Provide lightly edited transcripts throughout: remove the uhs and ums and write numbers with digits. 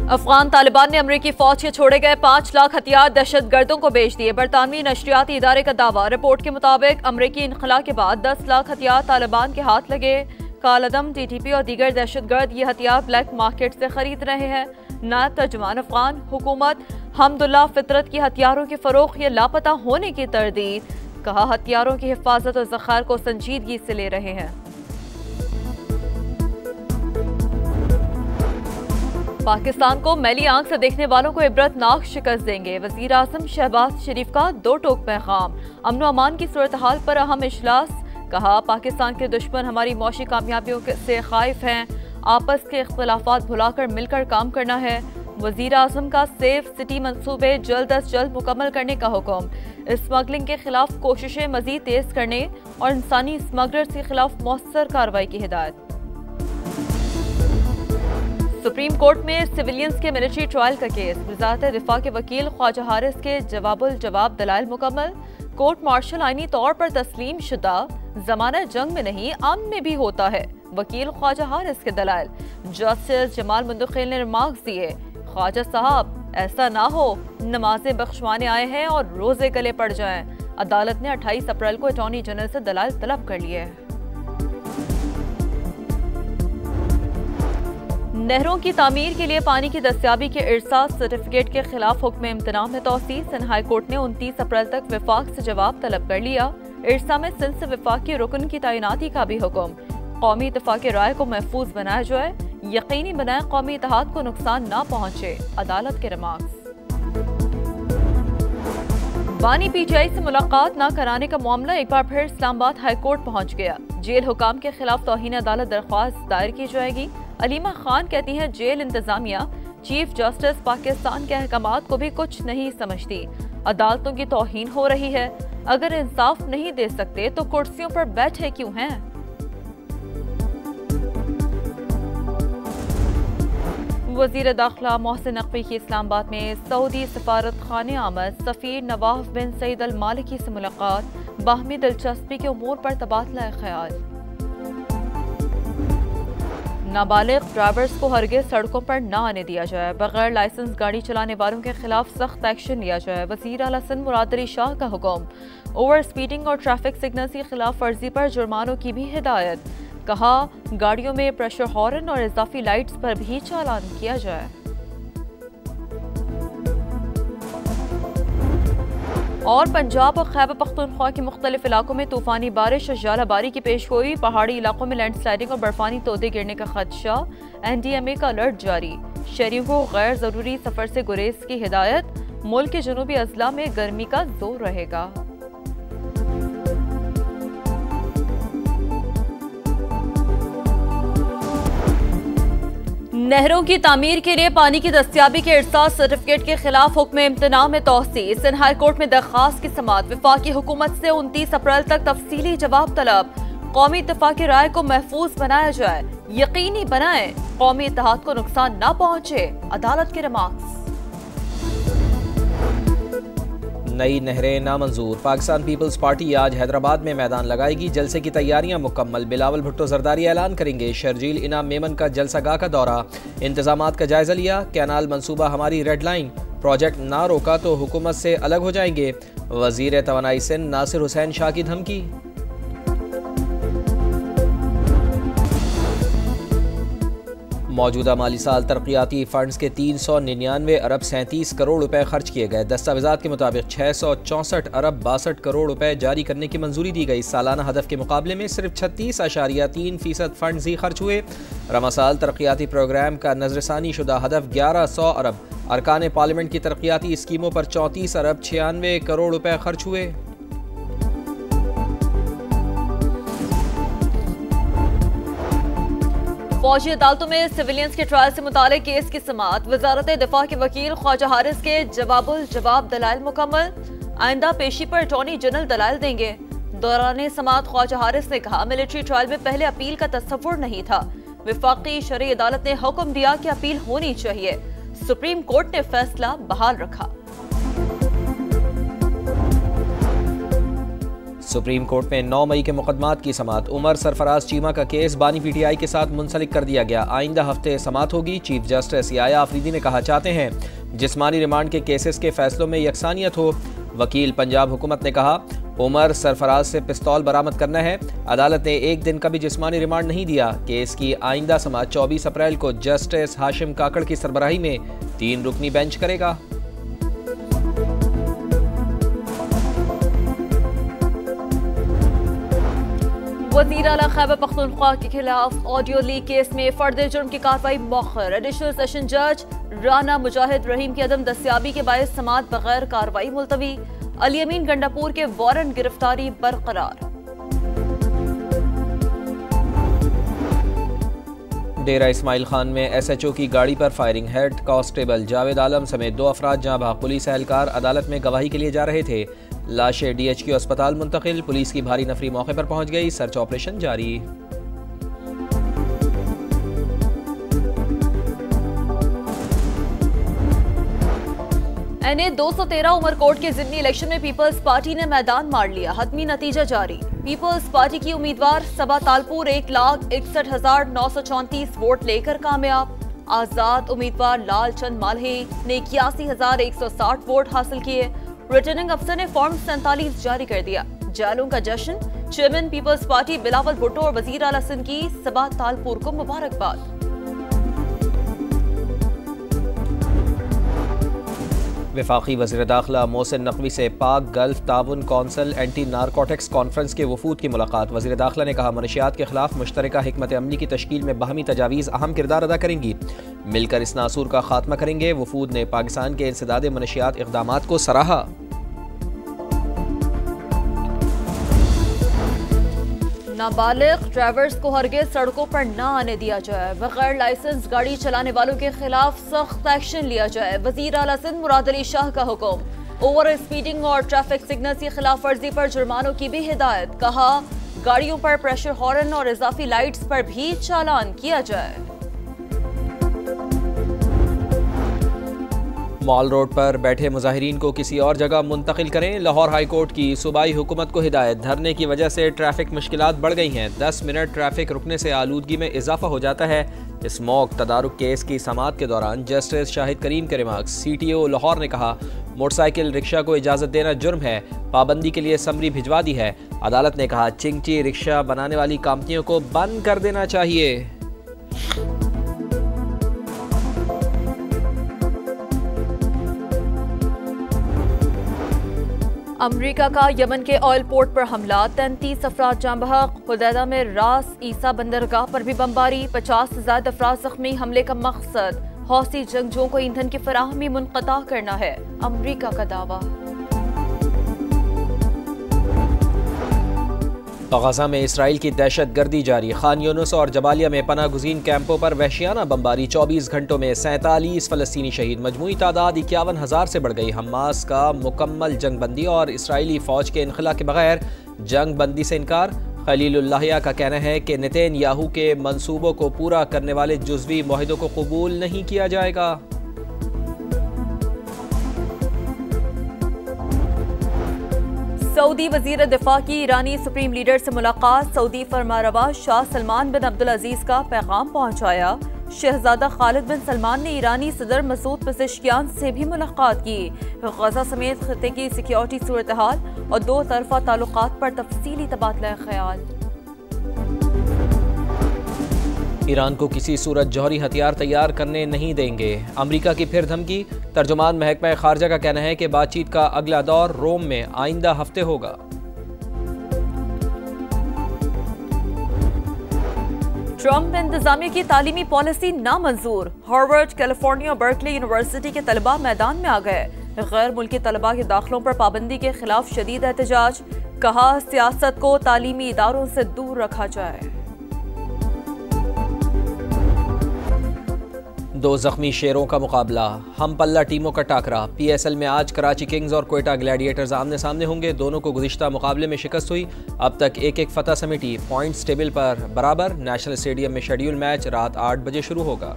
अफगान तालिबान ने अमरीकी फौज के छोड़े गए 5 लाख हथियार दहशत गर्दों को बेच दिए। बरतानवी नशरियाती इदारे का दावा। रिपोर्ट के मुताबिक अमरीकी इनखला के बाद 10 लाख हथियार तालिबान के हाथ लगे। कालदम, TTP और दीगर दहशत गर्द ये हथियार ब्लैक मार्केट से खरीद रहे हैं। नायब तर्जुमान अफगान हुकूमत हमदुल्ला फितरत की हथियारों के फरोख या लापता होने की तरदीद। कहा हथियारों की हिफाजत और ज़खायर को संजीदगी से ले रहे हैं। पाकिस्तान को मैली आंख से देखने वालों को इबरतनाक शिकस्त देंगे। वज़ीर आज़म शहबाज शरीफ का 2 टोक पैगाम। अमन व अमान की सूरत हाल पर अहम इजलास। कहा पाकिस्तान के दुश्मन हमारी मौशी कामयाबियों से खाइफ हैं। आपस के इख्तलाफात भुलाकर मिलकर काम करना है। वज़ीर आज़म का सेफ सिटी मंसूबे जल्द अज जल्द मुकम्मल करने का हुक्म। स्मगलिंग के खिलाफ कोशिशें मजीद तेज करने और इंसानी स्मगलर्स के खिलाफ मौसर कार्रवाई की हिदायत। सुप्रीम कोर्ट में सिविलियंस के मिलिट्री ट्रायल का केस। वज़ारत दिफा के वकील ख्वाजा हारिस के जवाब दलाइल मुकम्मल। कोर्ट मार्शल आईनी तौर पर तस्लीम शुदा। जमानत जंग में नहीं अमन में भी होता है। वकील ख्वाजा हारिस के दलाइल। जस्टिस जमाल मुंदखिल ने रिमार्क्स दिए। ख्वाजा साहब ऐसा ना हो नमाजें बख्शवाने आए हैं और रोजे गले पड़ जाएं। अदालत ने 28 अप्रैल को अटॉर्नी जनरल से दलाइल तलब कर लिए। नहरों की तामीर के लिए पानी की दस्तयाबी के इरसाद सर्टिफिकेट के खिलाफ हुक्म इम्तनान में तौसील। सिंध हाई कोर्ट ने 29 अप्रैल तक विफाक से जवाब तलब कर लिया। इरसा में सिंध से विफाक के रुकन की तैनाती का भी हुक्म। कौमी इत्तेफाक राय को महफूज बनाया जाए। यकीनी बनाए कौमी इत्तेहाद को नुकसान ना पहुंचे। अदालत के रिमार्क्स। बानी PTI से मुलाकात न कराने का मामला एक बार फिर इस्लामाबाद हाई कोर्ट पहुंच गया। जेल हुकाम के खिलाफ तौहीन अदालत दरख्वास्त दायर की जाएगी। अलीमा खान कहती हैं जेल इंतजामिया चीफ जस्टिस पाकिस्तान के अहकामात को भी कुछ नहीं समझती। अदालतों की तौहीन हो रही है। अगर इंसाफ नहीं दे सकते तो कुर्सियों पर बैठे क्यों हैं। वज़ीर दाखिला मोहसिन नकवी की इस्लामाबाद में सऊदी सफारत खाने आमद सफ़ीर नवाफ बिन सईद अल मालिकी से मुलाकात। बाहमी दिलचस्पी के उमूर पर तबादला ख्याल। नाबालिग ड्राइवर्स को हरगिज़ सड़कों पर न आने दिया जाए। बगैर लाइसेंस गाड़ी चलाने वालों के खिलाफ सख्त एक्शन लिया जाए। वज़ीर आला सिंध मुराद अली शाह का हुक्म। ओवर स्पीडिंग और ट्रैफिक सिग्नल्स की खिलाफ वर्जी पर जुर्मानों की भी हिदायत। कहा गाड़ियों में प्रेशर हॉर्न और इजाफी लाइट्स पर भी चालान किया जाए। और पंजाब और खैबर पख्तूनख्वा के मुख्तलिफ इलाकों में तूफानी बारिश और ज़ालाबारी की पेशगोई। पहाड़ी इलाकों में लैंडस्लाइडिंग और बर्फानी तोदे गिरने का खदशा। NDMA का अलर्ट जारी। शहरियों को गैर ज़रूरी सफ़र से गुरेज की हिदायत। मुल्क के जनूबी अजला में गर्मी का जोर रहेगा। नहरों की तामीर के लिए पानी की दस्तयाबी के इरसाद सर्टिफिकेट के खिलाफ हुक्म इम्तनान में तौसील। सिंध हाई कोर्ट में दरख्वास्त की समाअत। वफाकी हुकूमत से 29 अप्रैल तक तफसीली जवाब तलब। कौमी इत्तेफाक राय को महफूज बनाया जाए। यकीनी बनाए कौमी इत्तेहाद को नुकसान न पहुंचे। अदालत के रिमार्क्स। नई नहरें नामंजूर। पाकिस्तान पीपल्स पार्टी आज हैदराबाद में मैदान लगाएगी। जलसे की तैयारियां मुकम्मल। बिलावल भुट्टो जरदारी ऐलान करेंगे। शर्जील इनाम मेमन का जलसागाह का दौरा। इंतजामात का जायजा लिया। कैनाल मंसूबा हमारी रेड लाइन। प्रोजेक्ट ना रोका तो हुकूमत से अलग हो जाएंगे। वजीर तवानाई सिंध नासिर हुसैन शाह की धमकी। मौजूदा माली साल तरक्याती फंड्स के 399 अरब 37 करोड़ रुपए खर्च किए गए। दस्तावेजात के मुताबिक 664 अरब 62 करोड़ रुपए जारी करने की मंजूरी दी गई। सालाना हदफ के मुकाबले में सिर्फ 36.3% फंड्स ही खर्च हुए। रमा साल तरक्याती प्रोग्राम का नजरसानी शुदा हदफ 1100 अरब। अरकान पार्लियामेंट की तरक्याती स्कीमों पर 34 अरब 96 करोड़ रुपए खर्च हुए। फौजी अदालतों में सिविलियंस के ट्रायल से मुतालिक केस की समाअत। वजारत दिफा के वकील ख्वाजा हारिस के जवाब दलाइल मुकम्मल। आइंदा पेशी पर अटॉर्नी जनरल दलाइल देंगे। दौरान समाअत ख्वाजा हारिस ने कहा मिलिट्री ट्रायल में पहले अपील का तस्वुर नहीं था। वफाकी शरई अदालत ने हुक्म दिया कि अपील होनी चाहिए। सुप्रीम कोर्ट ने फैसला बहाल रखा। सुप्रीम कोर्ट में 9 मई के मुकदमात की समाअत। उमर सरफराज चीमा का केस बानी पीटीआई के साथ मुंसलिक कर दिया गया। आइंदा हफ्ते समाअत होगी। चीफ जस्टिस याया आफरीदी ने कहा, चाहते हैं जिस्मानी रिमांड के केसेस के फैसलों में यकसानियत हो। वकील पंजाब हुकूमत ने कहा, उमर सरफराज से पिस्तौल बरामद करना है। अदालत ने एक दिन का भी जिस्मानी रिमांड नहीं दिया। केस की आइंदा समाअत 24 अप्रैल को जस्टिस हाशिम काकड़ की सरबराही में 3 रुकनी बेंच करेगा। वज़ीर आला खैबर पख्तूनख्वा के खिलाफ ऑडियो लीक केस में फर्द जुर्म की कार्रवाई मौखर। एडिशनल सेशन जज राना मुजाहिद रहीम की अदम दस्तियाबी के बायस समाअत बगैर कार्रवाई मुलतवी। अली अमीन गंडापुर के वारंट गिरफ्तारी बरकरार। डेरा इस्माइल खान में एसएचओ की गाड़ी पर firing. Head constable Javed Alam समेत 2 अफराद जहां भाग। पुलिस एहलकार अदालत में गवाही के लिए जा रहे थे। लाशें डीएचक्यू अस्पताल मुंतकिल। पुलिस की भारी नफरी मौके पर पहुंच गई। सर्च ऑपरेशन जारी। एनए 213 उमरकोट के जिमनी इलेक्शन में पीपल्स पार्टी ने मैदान मार लिया। हतमी नतीजा जारी। पीपल्स पार्टी की उम्मीदवार सबा तालपुर 1,61,934 वोट लेकर कामयाब। आजाद उम्मीदवार लाल चंद माल्हे ने 81,160 वोट हासिल किए। रिटर्निंग अफसर ने फॉर्म 47 जारी कर दिया। जालों का जश्न। चेयरमैन पीपल्स पार्टी बिलावल भुट्टो और वजीर आला सिंध की सबा तालपुर को मुबारकबाद। वफाकी वज़ीर दाखिला मोहसिन नकवी से पाक गल्फ ताउन कौंसिल एंटी नारकोटिक्स कॉन्फ्रेंस के वफूद की मुलाकात। वज़ीर दाखिला ने कहा, मनशियात के खिलाफ मुश्तरका हिकमत अमली की तश्कील में बाहमी तजावीज़ अहम किरदार अदा करेंगी। मिलकर इस नासूर का खात्मा करेंगे। वफूद ने पाकिस्तान के इंसदाद मनशियात इक़दामात को सराहा। नाबालिग ड्राइवर्स को हरगिज़ सड़कों पर न आने दिया जाए। बगैर लाइसेंस गाड़ी चलाने वालों के खिलाफ सख्त एक्शन लिया जाए। वजीर आला सिंध मुराद अली शाह का हुक्म। ओवर स्पीडिंग और ट्रैफिक सिग्नल्स की खिलाफ वर्जी पर जुर्मानों की भी हिदायत। कहा, गाड़ियों पर प्रेशर हॉर्न और इजाफी लाइट्स पर भी चालान किया जाए। मॉल रोड पर बैठे मुजाहिरीन को किसी और जगह मुंतकिल करें। लाहौर हाई कोर्ट की सूबाई हुकूमत को हिदायत। धरने की वजह से ट्रैफिक मुश्किलात बढ़ गई हैं। 10 मिनट ट्रैफिक रुकने से आलूदगी में इजाफा हो जाता है। स्मोक तदारुक केस की समाअत के दौरान जस्टिस शाहिद करीम के रिमार्क्स। CTO लाहौर ने कहा, मोटरसाइकिल रिक्शा को इजाज़त देना जुर्म है। पाबंदी के लिए समरी भिजवा दी है। अदालत ने कहा, चिंगची रिक्शा बनाने वाली कंपनियों को बंद कर देना चाहिए। अमरीका का यमन के ऑयल पोर्ट पर हमला। 33 अफराद जाँ बहक। हुदैदा में रास ईसा बंदरगाह पर भी बमबारी। 50 से ज्यादा अफराद जख्मी। हमले का मकसद हौसी जंगजुओं को ईंधन की फराहमी मुनक़ता करना है, अमरीका का दावा। गज़ा में इसराइल की दहशत गर्दी जारी। खान यूनुस और जबालिया में पनाह गुज़ीन कैंपों पर वहशियाना बमबारी। 24 घंटों में 47 फ़लस्तीनी शहीद। मजमूई तादाद 51,000 से बढ़ गई। हमास का मुकम्मल जंग बंदी और इसराइली फ़ौज के इनखला के बगैर जंग बंदी से इनकार। खलीलुल्लाह का कहना है कि नेतन्याहू के मंसूबों को पूरा करने वाले जुज़वी मुआहिदों को कबूल नहीं किया जाएगा। सऊदी वजीर दिफा की ईरानी सुप्रीम लीडर से मुलाकात। सऊदी फरमारवा शाह सलमान बिन अब्दुल अजीज का पैगाम पहुंचाया। शहजादा खालिद बिन सलमान ने ईरानी सदर मसूद पेज़ेश्कियान से भी मुलाकात की। गजा समेत खित्ते की सिक्योरिटी सूरत हाल और 2 तरफा ताल्लुकात पर तफसीली तबादला ख्याल। ईरान को किसी सूरत जौहरी हथियार तैयार करने नहीं देंगे। अमरीका की फिर धमकी। तर्जुमान महकमा खारजा का कहना है कि बातचीत का अगला दौर रोम में आइंदा हफ्ते होगा। ट्रंप इंतजामिया की तालीमी पॉलिसी नामंजूर। हार्वर्ड, कैलिफोर्निया और बर्कले यूनिवर्सिटी के तलबा मैदान में आ गए। गैर मुल्की तलबा के दाखिलों पर पाबंदी के खिलाफ शदीद एहतजाज। कहा, सियासत को तालीमी इदारों से दूर रखा जाए। 2 जख्मी शेरों का मुकाबला। हम पल्ला टीमों का टाकरा। PSL में आज कराची किंग्स और क्वेटा ग्लैडिएटर्स आमने सामने होंगे। दोनों को गुज़िश्ता मुकाबले में शिकस्त हुई। अब तक 1-1 फतह समेटी। पॉइंट्स टेबल पर बराबर। नेशनल स्टेडियम में शेड्यूल मैच रात 8 बजे शुरू होगा।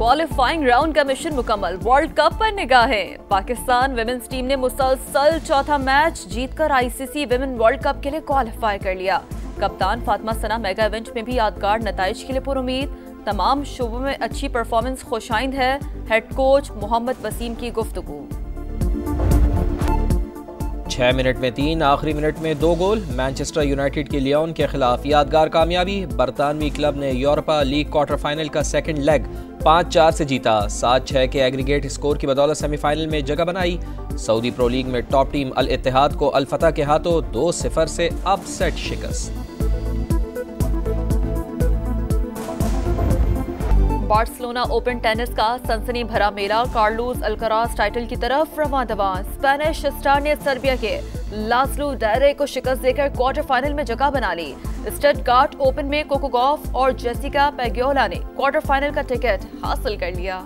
क्वालिफाइंग राउंड का मिशन मुकम्मल, वर्ल्ड कप पर निगाहें। पाकिस्तान विमेंस टीम ने मुसलसल चौथा मैच जीतकर आईसीसी विमेन वर्ल्ड कप के लिए क्वालिफाई कर लिया। कप्तान फातिमा सना मेगा इवेंट में भी यादगार नताइज के लिए पुरुमीद। तमाम शोबों में अच्छी परफॉर्मेंस खुशाइंद है, हेड कोच मोहम्मद वसीम की गुफ्तगू। 6 मिनट में 3, आखिरी मिनट में 2 गोल। मैनचेस्टर यूनाइटेड के लियोन के खिलाफ यादगार कामयाबी। बरतानवी क्लब ने यूरोपा लीग क्वार्टर फाइनल का सेकंड लेग 5-4 से जीता। 7-6 के एग्रीगेट स्कोर की बदौलत सेमीफाइनल में जगह बनाई। सऊदी प्रो लीग में टॉप टीम अल इत्तेहाद को अल फतह के हाथों 2-0 से अपसेट शिकस्त। बार्सिलोना ओपन टेनिस का सनसनी भरा मेला, कार्लोस अल्कराज टाइटल की तरफ रवां दवां। स्पेनिश स्टार ने सर्बिया के लास्लो डायरे को शिकस्त देकर क्वार्टर फाइनल में जगह बना ली। स्टटगार्ट ओपन में कोको गॉफ और जेसिका पेग्योला ने क्वार्टर फाइनल का टिकट हासिल कर लिया।